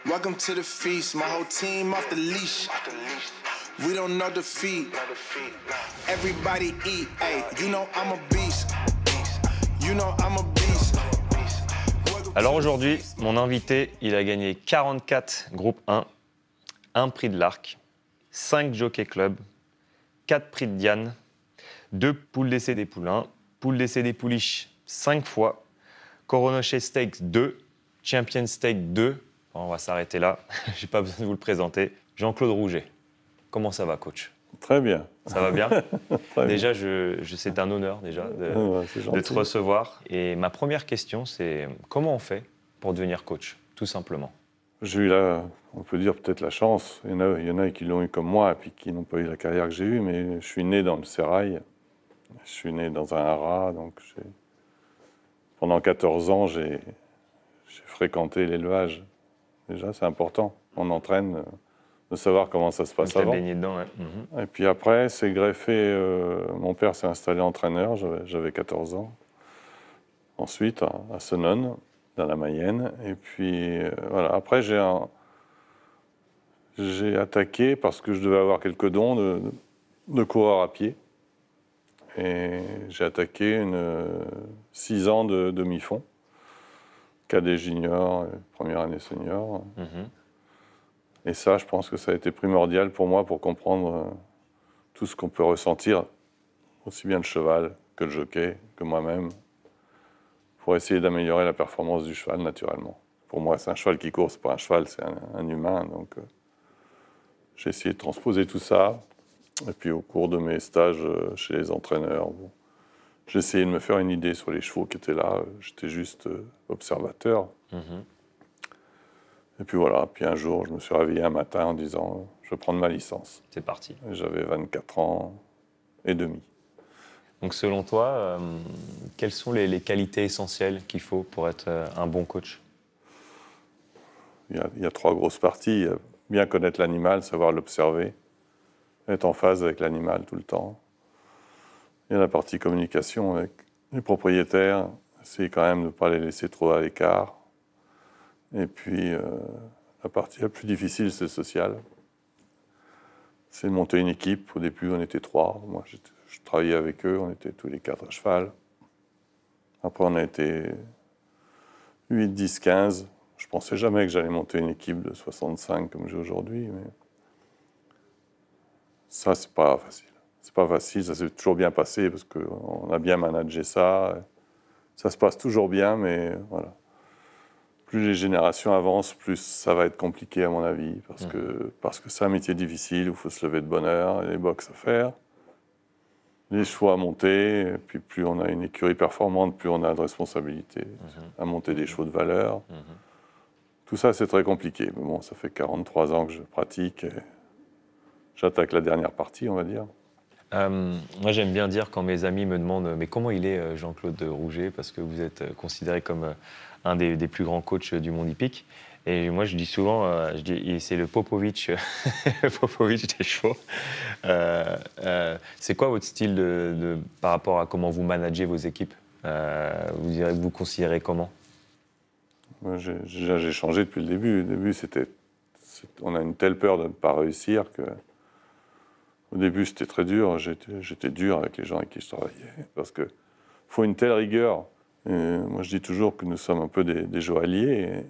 Welcome to the feast, my whole team off the leash. We don't know defeat. Everybody eat, hey, you know I'm a beast. You know I'm a beast. Alors aujourd'hui, mon invité, il a gagné 44 groupe 1, 1 prix de l'Arc, 5 Jockey Club, 4 prix de Diane, 2 poules d'essai des poulains, poules d'essai des pouliches 5 fois, Coronoché Stakes 2, Champion Stake 2. On va s'arrêter là, j'ai pas besoin de vous le présenter. Jean-Claude Rouget, comment ça va, coach? Très bien. Ça va bien? Déjà, bien. c'est un honneur déjà de te recevoir. Et ma première question, c'est comment on fait pour devenir coach, tout simplement? J'ai eu on peut dire peut-être la chance. Il y en a qui l'ont eu comme moi et puis qui n'ont pas eu la carrière que j'ai eue, mais je suis né dans le sérail. Je suis né dans un haras, donc pendant 14 ans, j'ai fréquenté l'élevage. Déjà, c'est important. On entraîne de savoir comment ça se passe avant. Baigné dedans, ouais. Et puis après, c'est greffé. Mon père s'est installé entraîneur, j'avais 14 ans. Ensuite, à Senones, dans la Mayenne. Et puis, voilà. Après, j'ai attaqué parce que je devais avoir quelques dons de coureur à pied. Et j'ai attaqué 6 ans de demi-fond. Cadet junior, première année senior. Et ça, je pense que ça a été primordial pour moi pour comprendre tout ce qu'on peut ressentir, aussi bien le cheval que le jockey, que moi-même, pour essayer d'améliorer la performance du cheval naturellement. Pour moi, c'est un cheval qui court, c'est pas un cheval, c'est un humain. Donc, j'ai essayé de transposer tout ça. Et puis, au cours de mes stages chez les entraîneurs, j'ai essayé de me faire une idée sur les chevaux qui étaient là. J'étais juste observateur. Et puis voilà. Puis un jour, je me suis réveillé un matin en disant « Je vais prendre ma licence ». C'est parti. J'avais 24 ans et demi. Donc selon toi, quelles sont les qualités essentielles qu'il faut pour être un bon coach? Il y a 3 grosses parties. Bien connaître l'animal, savoir l'observer, être en phase avec l'animal tout le temps. Il y a la partie communication avec les propriétaires, essayer quand même de ne pas les laisser trop à l'écart. Et puis, la partie la plus difficile, c'est le social. C'est de monter une équipe. Au début, on était 3. Moi, je travaillais avec eux, on était tous les 4 à cheval. Après, on a été 8, 10, 15. Je ne pensais jamais que j'allais monter une équipe de 65 comme j'ai aujourd'hui. Mais ça, c'est pas facile. C'est pas facile, ça s'est toujours bien passé parce qu'on a bien managé ça. Ça se passe toujours bien, mais voilà. Plus les générations avancent, plus ça va être compliqué à mon avis, parce que c'est un métier difficile où il faut se lever de bonne heure, les box à faire, les chevaux à monter, et puis plus on a une écurie performante, plus on a de responsabilité à monter des chevaux de valeur. Tout ça, c'est très compliqué. Mais bon, ça fait 43 ans que je pratique et j'attaque la dernière partie, on va dire. Moi, j'aime bien dire quand mes amis me demandent « Mais comment il est Jean-Claude Rouget ?» parce que vous êtes considéré comme un des plus grands coachs du monde hippique. Et moi, je dis souvent, c'est le Popovic, Popovic des chevaux. C'est quoi votre style par rapport à comment vous managez vos équipes? Vous considérez comment? J'ai changé depuis le début. Au début, on a une telle peur de ne pas réussir que... Au début, c'était très dur. J'étais dur avec les gens avec qui je travaillais. Parce qu'il faut une telle rigueur. Et moi, je dis toujours que nous sommes un peu des joailliers.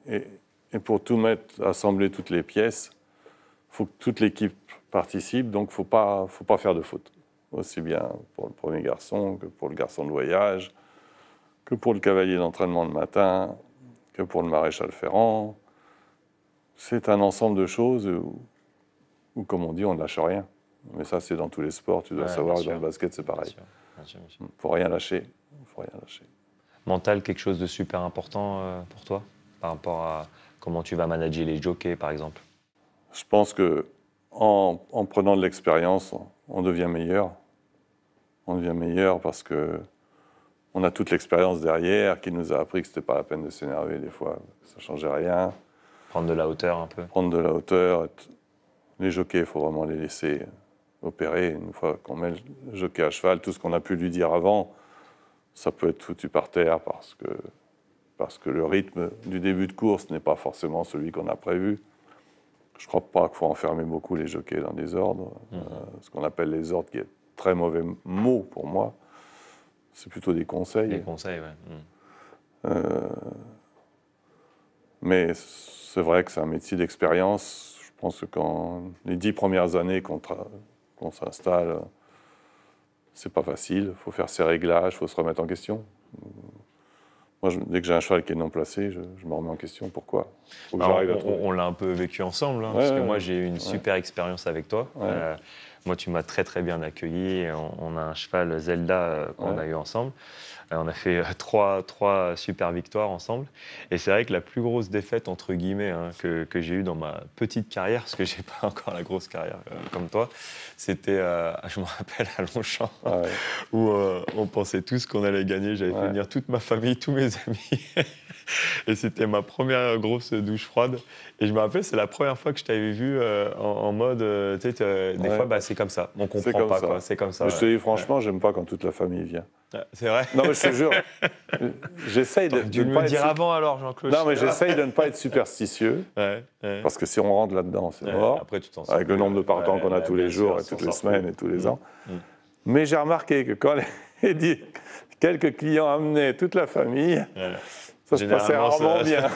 Et pour tout mettre, assembler toutes les pièces, il faut que toute l'équipe participe. Donc, il ne faut pas faire de faute. Aussi bien pour le premier garçon que pour le garçon de voyage, que pour le cavalier d'entraînement le matin, que pour le maréchal ferrant. C'est un ensemble de choses où, comme on dit, on ne lâche rien. Mais ça, c'est dans tous les sports. Tu dois savoir que dans le basket, c'est pareil. Bien sûr. Il ne faut rien lâcher. Mental, quelque chose de super important pour toi, par rapport à comment tu vas manager les jockeys, par exemple? Je pense qu'en prenant de l'expérience, on devient meilleur. On devient meilleur parce qu'on a toute l'expérience derrière qui nous a appris que ce n'était pas la peine de s'énerver des fois. Ça ne changeait rien. Prendre de la hauteur un peu. Prendre de la hauteur. Les jockeys, il faut vraiment les laisser opérer. Une fois qu'on met le jockey à cheval, tout ce qu'on a pu lui dire avant, ça peut être foutu par terre parce que parce que le rythme du début de course n'est pas forcément celui qu'on a prévu. Je ne crois pas qu'il faut enfermer beaucoup les jockeys dans des ordres. Ce qu'on appelle les ordres, qui est très mauvais mot pour moi, c'est plutôt des conseils. Des conseils, ouais. Mais c'est vrai que c'est un métier d'expérience. Je pense que quand les 10 premières années qu'on s'installe, c'est pas facile. Il faut faire ses réglages, il faut se remettre en question. Moi, dès que j'ai un cheval qui est non placé, je me remets en question. Pourquoi ? Faut que j'arrive à trouver. On l'a un peu vécu ensemble, hein, Ouais, parce que ouais, moi, j'ai eu une super expérience avec toi. Ouais. Moi, tu m'as très, très bien accueilli. On a un cheval Zelda qu'on Ouais. a eu ensemble. On a fait trois super victoires ensemble. Et c'est vrai que la plus grosse défaite, entre guillemets, hein, que j'ai eue dans ma petite carrière, parce que je n'ai pas encore la grosse carrière comme toi, c'était, je me rappelle, à Longchamp, Ouais. où on pensait tous qu'on allait gagner. J'avais fait venir toute ma famille, tous mes amis. Et c'était ma première grosse douche froide. Et je me rappelle, c'est la première fois que je t'avais vu en mode, tu sais, des fois, bah, c'est comme ça. On C'est comprend comme pas, ça. quoi. C'est comme ça. Mais je te dis franchement, j'aime pas quand toute la famille vient. C'est vrai. Non, mais je te jure, j'essaye de Tu ne me pas le être... dire avant alors, Jean-Claude. Non, mais j'essaye de ne pas être superstitieux, Ouais. parce que si on rentre là-dedans, c'est mort. Après, tu t'en sors. Avec le nombre de partants qu'on a tous les jours, et toutes les semaines, et tous les ans. Mais j'ai remarqué que quand quelques clients amenaient toute la famille, ça se passait rarement bien.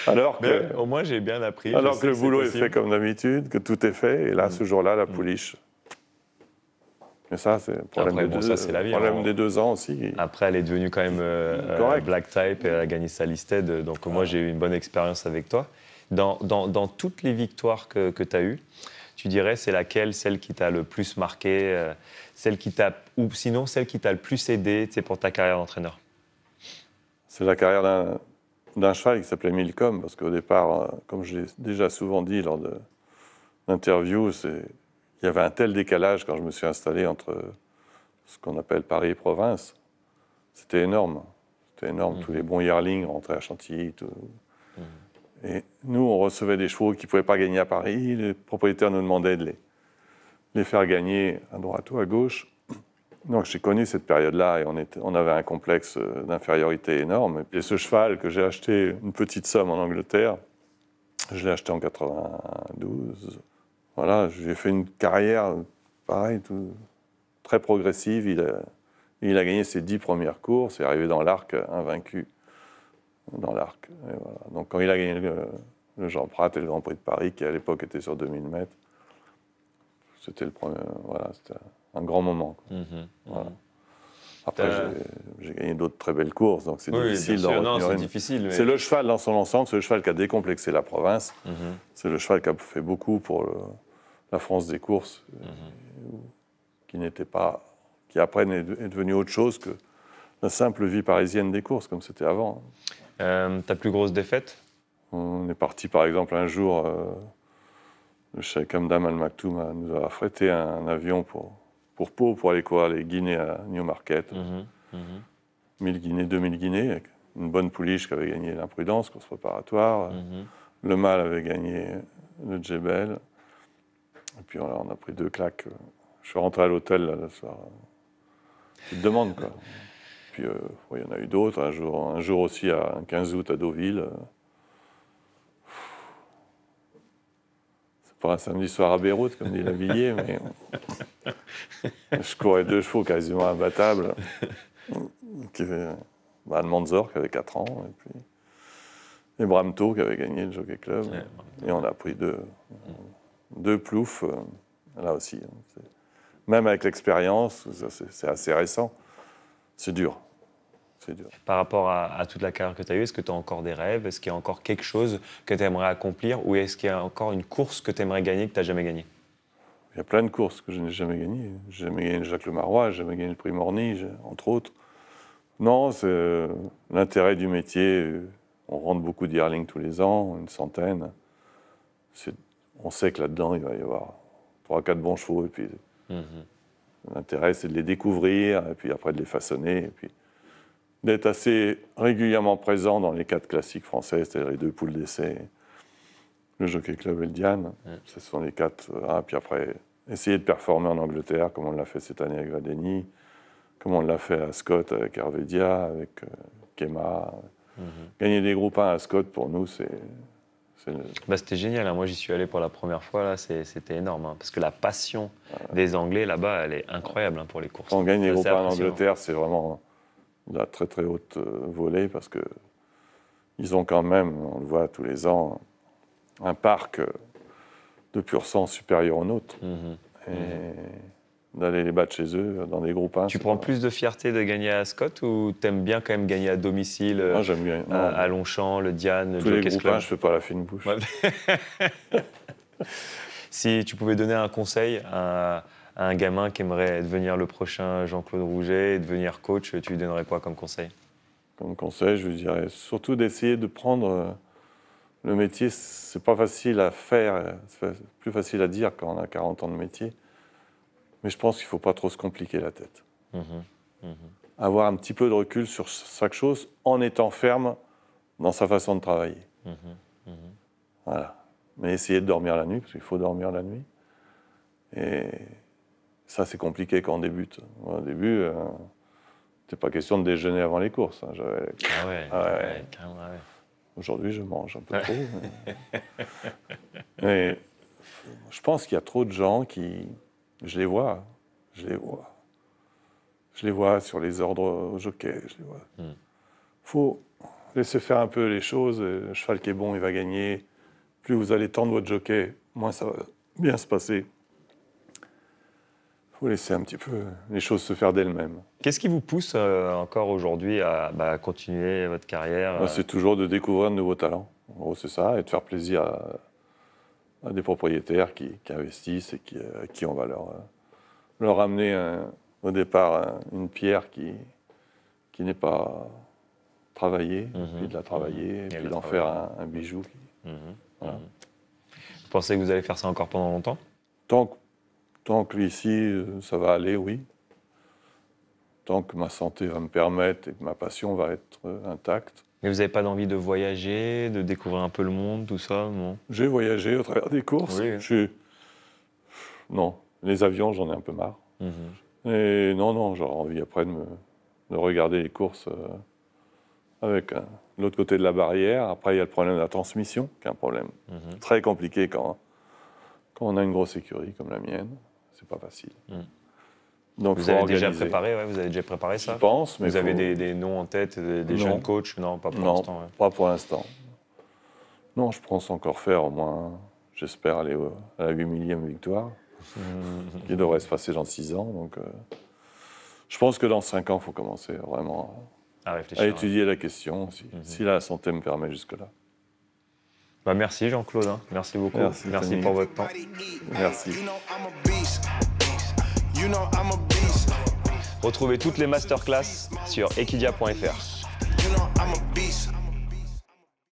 Alors que, au moins, j'ai bien appris. alors que le boulot est fait comme d'habitude, que tout est fait, et là, ce jour-là, la pouliche. Mais ça, c'est le problème, Après, ça, c'est la vie, problème hein. des 2 ans aussi. Après, elle est devenue quand même Correct. black type et elle a gagné sa listed. Donc, moi, j'ai eu une bonne expérience avec toi. Dans toutes les victoires que tu as eues, tu dirais c'est laquelle, celle qui t'a le plus marqué, celle qui t'a, ou sinon celle qui t'a le plus aidé, tu sais, pour ta carrière d'entraîneur? C'est la carrière d'un cheval qui s'appelait Milcom, parce qu'au départ, comme je l'ai déjà souvent dit lors d'interviews, il y avait un tel décalage quand je me suis installé entre ce qu'on appelle Paris et province. C'était énorme. C'était énorme. Tous les bons yearlings rentraient à Chantilly. Et nous, on recevait des chevaux qui ne pouvaient pas gagner à Paris. Les propriétaires nous demandaient de les faire gagner à droite ou à gauche. Donc j'ai connu cette période-là et on avait un complexe d'infériorité énorme. Et ce cheval que j'ai acheté une petite somme en Angleterre, je l'ai acheté en 92. Voilà, j'ai fait une carrière, pareil, très progressive. Il a gagné ses 10 premières courses et est arrivé dans l'Arc invaincu. Dans l'Arc. Et voilà. Donc quand il a gagné le Jean Prat et le Grand Prix de Paris, qui à l'époque était sur 2000 mètres, c'était le premier. Voilà, c'était un grand moment. Voilà. Après, j'ai gagné d'autres très belles courses, donc c'est difficile d'en retenir c'est une. difficile. Mais... C'est le cheval dans son ensemble, c'est le cheval qui a décomplexé la province, c'est le cheval qui a fait beaucoup pour la France des courses, qui après est devenu autre chose que la simple vie parisienne des courses, comme c'était avant. Ta plus grosse défaite? On est parti par exemple un jour, le cheikh Hamdam Al Maktoum nous a affrété un avion pour Pau pour aller courir les Guinées à Newmarket. 1000 Guinées, 2000 Guinées, avec une bonne pouliche qui avait gagné l'imprudence, course préparatoire. Le mâle avait gagné le Djebel. Et puis voilà, on a pris 2 claques. Je suis rentré à l'hôtel là, le soir. Petite demande, quoi. Puis il y en a eu d'autres. Un jour aussi, un 15 août à Deauville. C'est pas un samedi soir à Beyrouth, comme dit Lavilliers, mais je courais 2 chevaux quasiment imbattables. Manzor, qui avait 4 ans, et puis et Bramto, qui avait gagné le Jockey Club. Et on a pris 2 ploufs, là aussi. Même avec l'expérience, c'est assez récent. C'est dur. C'est dur. Par rapport à toute la carrière que tu as eue, est-ce que tu as encore des rêves? Est-ce qu'il y a encore quelque chose que tu aimerais accomplir? Ou est-ce qu'il y a encore une course que tu aimerais gagner que tu n'as jamais gagnée? Il y a plein de courses que je n'ai jamais gagnées. J'ai jamais gagné le Jacques Le Marois, j'ai jamais gagné le Prix Morny, entre autres. Non, c'est l'intérêt du métier. On rentre beaucoup de yearlings tous les ans, une centaine. On sait que là-dedans, il va y avoir 3-4 bons chevaux. Et puis, l'intérêt, c'est de les découvrir, et puis après de les façonner, et puis d'être assez régulièrement présent dans les 4 classiques français, c'est-à-dire les 2 poules d'essai, le Jockey Club et le Diane. Ce sont les 4. Puis après, essayer de performer en Angleterre, comme on l'a fait cette année avec Vadeni, comme on l'a fait à Scott avec Hervé Dia, avec Arkema. Gagner des groupes 1 à Scott, pour nous, c'est C'était génial, hein. Moi j'y suis allé pour la première fois, là, c'était énorme. Hein, parce que la passion des Anglais là-bas, elle est incroyable, hein, pour les courses. Quand on gagne les groupes 1 en impressionnant. Angleterre, c'est vraiment de la très très haute volée parce que ils ont quand même, on le voit tous les ans, un parc de pur sang supérieur au nôtre. Et d'aller les battre chez eux dans des groupes 1. Tu prends plus de fierté de gagner à Scott ou t'aimes bien quand même gagner à domicile, Moi, j'aime bien. Non, à Longchamp, le Diane, le tous les Jockey's groupes Club? 1, je fais pas la fine bouche. Ouais. Si tu pouvais donner un conseil à un gamin qui aimerait devenir le prochain Jean-Claude Rouget et devenir coach, tu lui donnerais quoi comme conseil? Comme conseil, je lui dirais surtout d'essayer de prendre le métier. C'est pas facile à faire, c'est plus facile à dire quand on a 40 ans de métier. Mais je pense qu'il ne faut pas trop se compliquer la tête. Avoir un petit peu de recul sur chaque chose en étant ferme dans sa façon de travailler. Voilà. Mais essayer de dormir la nuit, parce qu'il faut dormir la nuit. Et ça, c'est compliqué quand on débute. Moi, au début, c'était pas question de déjeuner avant les courses. Hein. Ah ouais. Carrément, ouais. Aujourd'hui, je mange un peu trop. Mais je pense qu'il y a trop de gens qui... Je les vois sur les ordres au jockey. Faut laisser faire un peu les choses. Le cheval qui est bon, il va gagner. Plus vous allez tendre votre jockey, moins ça va bien se passer. Faut laisser un petit peu les choses se faire d'elles-mêmes. Qu'est-ce qui vous pousse encore aujourd'hui à continuer votre carrière? C'est toujours de découvrir de nouveaux talents. En gros, c'est ça, et de faire plaisir à des propriétaires qui investissent et à qui on va leur amener au départ une pierre qui n'est pas travaillée, puis de la travailler, et puis d'en faire un bijou. Voilà. Vous pensez que vous allez faire ça encore pendant longtemps? Tant que ici, ça va aller, oui. Tant que ma santé va me permettre et que ma passion va être intacte. Mais vous n'avez pas d'envie de voyager, de découvrir un peu le monde, tout ça, non? J'ai voyagé au travers des courses. Oui. Non, les avions, j'en ai un peu marre. Et non, j'aurais envie après de regarder les courses avec l'autre côté de la barrière. Après, il y a le problème de la transmission, qui est un problème très compliqué quand on a une grosse écurie comme la mienne. C'est pas facile. Donc, vous avez déjà préparé ça? Je pense, mais vous avez des noms en tête, des jeunes coachs? Non, pas pour l'instant. Non, pas pour l'instant. Non, je pense encore faire au moins, j'espère aller à la 8000e victoire, qui devrait se passer dans 6 ans. Donc, je pense que dans 5 ans, il faut commencer vraiment à étudier la question, si la santé me permet jusque-là. Merci Jean-Claude, hein. Merci beaucoup. Merci pour votre temps. Merci. Retrouvez toutes les masterclass sur equidia.fr.